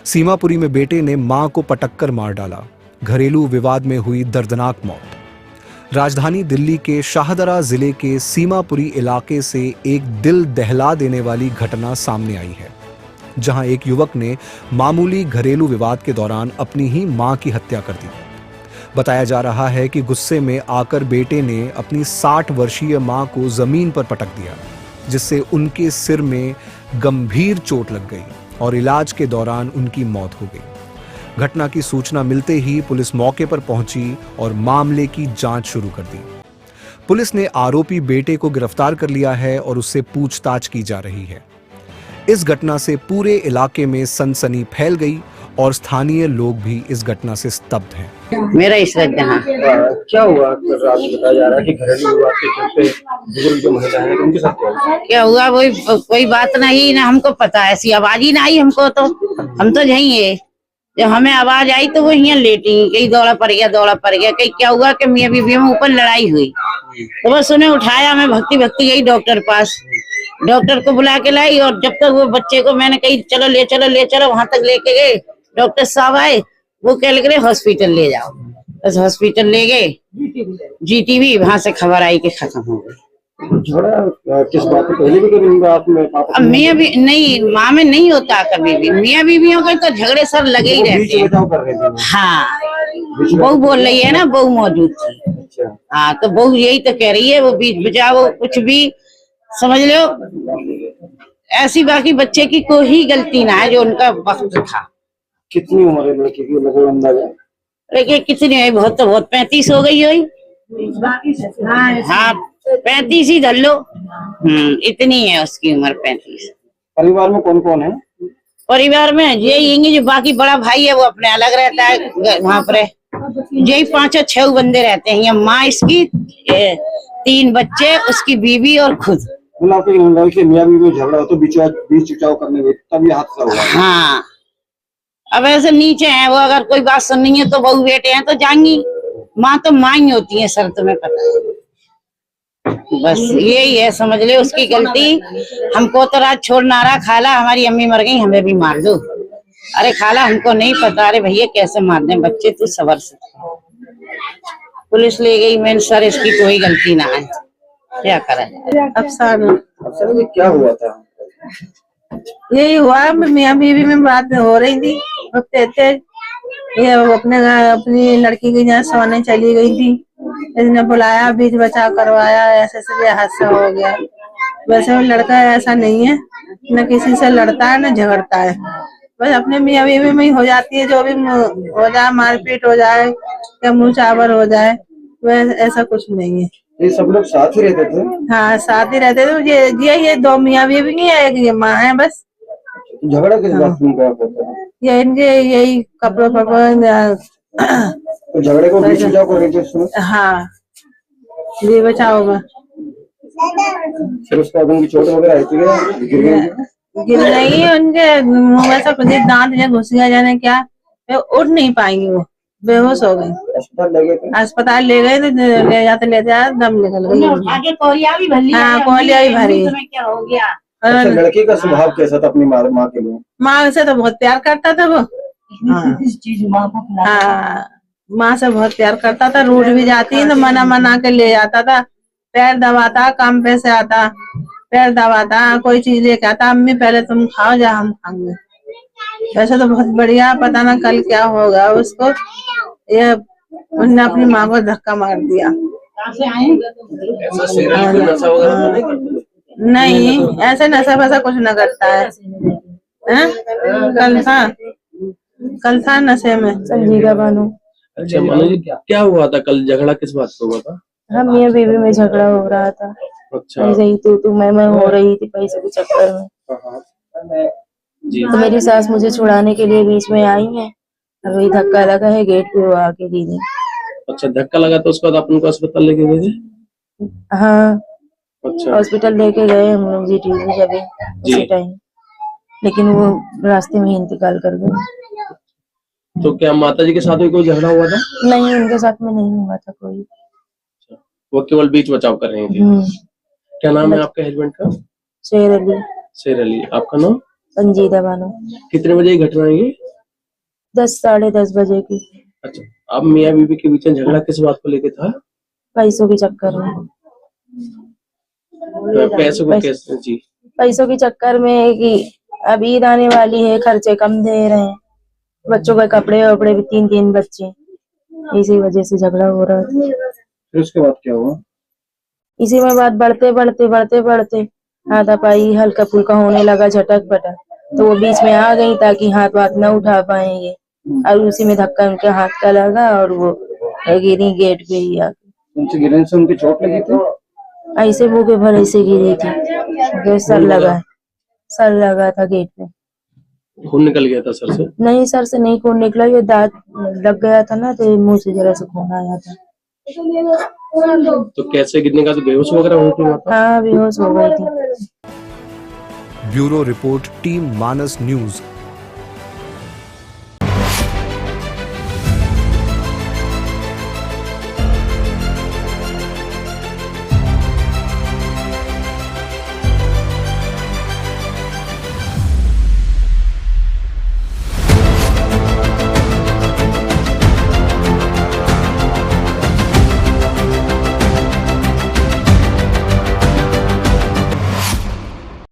सीमापुरी में बेटे ने मां को पटककर मार डाला। घरेलू विवाद में हुई दर्दनाक मौत। राजधानी दिल्ली के शाहदरा जिले के सीमापुरी इलाके से एक दिल दहला देने वाली घटना सामने आई है, जहां एक युवक ने मामूली घरेलू विवाद के दौरान अपनी ही मां की हत्या कर दी। बताया जा रहा है कि गुस्से में आकर बेटे ने अपनी 60 वर्षीय मां को जमीन पर पटक दिया, जिससे उनके सिर में गंभीर चोट लग गई और इलाज के दौरान उनकी मौत हो गई। घटना की सूचना मिलते ही पुलिस मौके पर पहुंची और मामले की जांच शुरू कर दी। पुलिस ने आरोपी बेटे को गिरफ्तार कर लिया है और उससे पूछताछ की जा रही है। इस घटना से पूरे इलाके में सनसनी फैल गई और स्थानीय लोग भी इस घटना से स्तब्ध हैं। मेरा इशरत जहां क्या हुआ रात बताया जा रहा है कि घरेलू विवाद के चलते बुजुर्ग जो महिला है उनके साथ क्या हुआ वही कोई बात नहीं ना हमको पता, ऐसी आवाज ही ना आई हमको, तो हम तो यही है। जब हमें आवाज आई तो वो यहाँ लेटी, कहीं दौड़ा पड़ गया, कहीं क्या हुआ कि मियां बीवी में ऊपर लड़ाई हुई, तो बस उन्हें उठाया, मैं भक्ति गई डॉक्टर पास, डॉक्टर को बुला के लाई, और जब तक वो बच्चे को मैंने कही चलो ले चलो वहां तक लेके गए, डॉक्टर साहब आए, वो कह लगे हॉस्पिटल ले जाओ, बस हॉस्पिटल ले गए, जीटीवी, वहां से खबर आई कि खत्म हो गई। झगड़ा किस बात पे पहले भी कभी बात में अब मियां भी नहीं, माँ में नहीं होता कभी भी, मियां बीवियों के तो झगड़े सर लगे ही रहते हैं। हाँ, बहू बोल रही है ना, बहू मौजूद थी। हाँ, तो बहू यही तो कह रही है, वो बीच बचाओ, कुछ भी समझ लो ऐसी, बाकी बच्चे की कोई गलती ना है, जो उनका वक्त था। कितनी उम्र है लड़की की लगभग अंदाजा? लड़की कितनी है? बहुत तो बहुत 35 हो गई हुई। हाँ 35 ही धर लो, इतनी है उसकी उम्र, 35। परिवार में कौन कौन है? परिवार में यही जो बाकी बड़ा भाई है वो अपने अलग रहता है, वहाँ पर यही 5-6 बंदे रहते हैं। यहाँ माँ इसकी, 3 बच्चे, उसकी बीवी और खुद। मियां बीवी में झगड़ा हो तो बीच बचाव करने में तब ये हादसा हुआ। हाँ, अब ऐसे नीचे है वो, अगर कोई बात सुननी है तो बहू बेटे हैं तो जाएंगी, माँ तो माँ ही होती है सर, तुम्हें पता है। बस यही है, समझ ले उसकी गलती। हमको तो रात छोड़ नारा, खाला हमारी अम्मी मर गई, हमें भी मार दो। अरे खाला हमको नहीं पता, अरे भैया कैसे मार दें बच्चे, तू सबर से। पुलिस ले गई, मैंने सर इसकी कोई गलती ना है, क्या करें। अफसाना क्या हुआ था? यही हुआ, मियां बीवी में बात हो रही थी, ये अपनी लड़की की यहाँ सोने चली गई थी, इसने बुलाया, बीच बचाव करवाया, ऐसे से हादसा हो गया। वैसे वो लड़का ऐसा नहीं है, न किसी से लड़ता है न झगड़ता है, बस अपने मियां बीवी में ही हो जाती है, जो भी हो जाए, मारपीट हो जाए या मुँह चावर हो जाए, वह ऐसा कुछ नहीं है। ये सब लोग साथ ही रहते थे? हाँ साथ ही रहते थे, ये 2 मियां बीवी नहीं है, एक ये माँ है बस। झगड़ा किस बात में होता है? ये इनके यही कपड़ों पर तो झगड़े को बीच बचाव कर रही थी? हाँ, ये बचाओ में फिर उसके बाद उनकी चोट वगैरह आई थी, गिर नहीं, उनके मुंह में सब दांत जो घुस गया, जाने क्या, उठ नहीं पाएंगी, वो बेहोश हो गई। अस्पताल ले गए तो ले जाते दम निकल गई। आगे कोलिया भी भरी। हाँ, कोलिया भी भरी। क्या हो गया? अच्छा, लड़के का स्वभाव कैसा था अपनी माँ के लिए? माँ से तो बहुत प्यार करता था वो। हाँ, माँ से बहुत प्यार करता था, रूठ भी जाती है तो मना के ले जाता था, पैर दबाता, काम पे से आता, पैर दबाता, कोई चीज लेके आता, अम्मी पहले तुम खाओ, जा हम खाएंगे। वैसे तो बहुत बढ़िया, पता ना कल क्या होगा उसको, ये उन्होंने अपनी माँ को धक्का मार दिया। नहीं, ऐसे नशा वैसा कुछ न करता है। कल था नशे में। संजीदा बानो। अच्छा मानो जी, क्या हुआ था कल? झगड़ा किस बात पे हुआ था? हम मियां बीवी में झगड़ा हो रहा था। अच्छा। ऐसे ही तू मैं हो रही थी पैसे के चक्कर में। जी। तो मेरी सास मुझे छुड़ाने के लिए बीच में आई है, और वही धक्का लगा है, गेट पे वो आके गिरी। अच्छा, धक्का लगा तो उसके बाद अपन को अस्पताल लेके गए थे? हाँ, अच्छा, हॉस्पिटल लेके गए हम लोग जीटीवी जब उसी टाइम, लेकिन वो रास्ते में ही इंतकाल कर गए। तो क्या माता जी के साथ भी कोई झगड़ा हुआ था? नहीं, उनके साथ में नहीं हुआ था कोई। वो केवल बीच बचाव कर रही थी। क्या नाम है आपके हस्बैंड का? शेर अली। शेर अली। आपका नाम? संजीदा बानो। कितने बजे की घटना है ये? 10 साढ़े 10 बजे की। अच्छा, अब मियाँ बीवी के बीच में झगड़ा किस बात को लेके था? पैसों के चक्कर में। पैसे को कैसे जी? पैसों के चक्कर में है कि अब ईद आने वाली है, खर्चे कम दे रहे हैं, बच्चों के कपड़े वपड़े भी 3 बच्चे, इसी वजह से झगड़ा हो रहा था। फिर उसके बाद क्या हुआ? इसी में बात बढ़ते हाथापाई हल्का फुल्का होने लगा, झटक पटक, तो वो बीच में आ गई ताकि हाथ न उठा पाएंगे, और उसी में धक्का उनके हाथ का लगा और वो गिरी गेट पे ही आके। उनसे गिरने से उनकी चोट लगी थी? ऐसे मुंह के भर ऐसे गिरी थी, सर लगा था गेट पे। खून निकल गया था सर से? नहीं, सर से नहीं खून निकला, ये दांत लग गया था ना, तो मुंह से जरा सा खून आया था। तो कैसे गिरने का, तो बेहोश वगैरह हो गई? हाँ, बेहोश हो गई थी। ब्यूरो रिपोर्ट, टीम मानस न्यूज।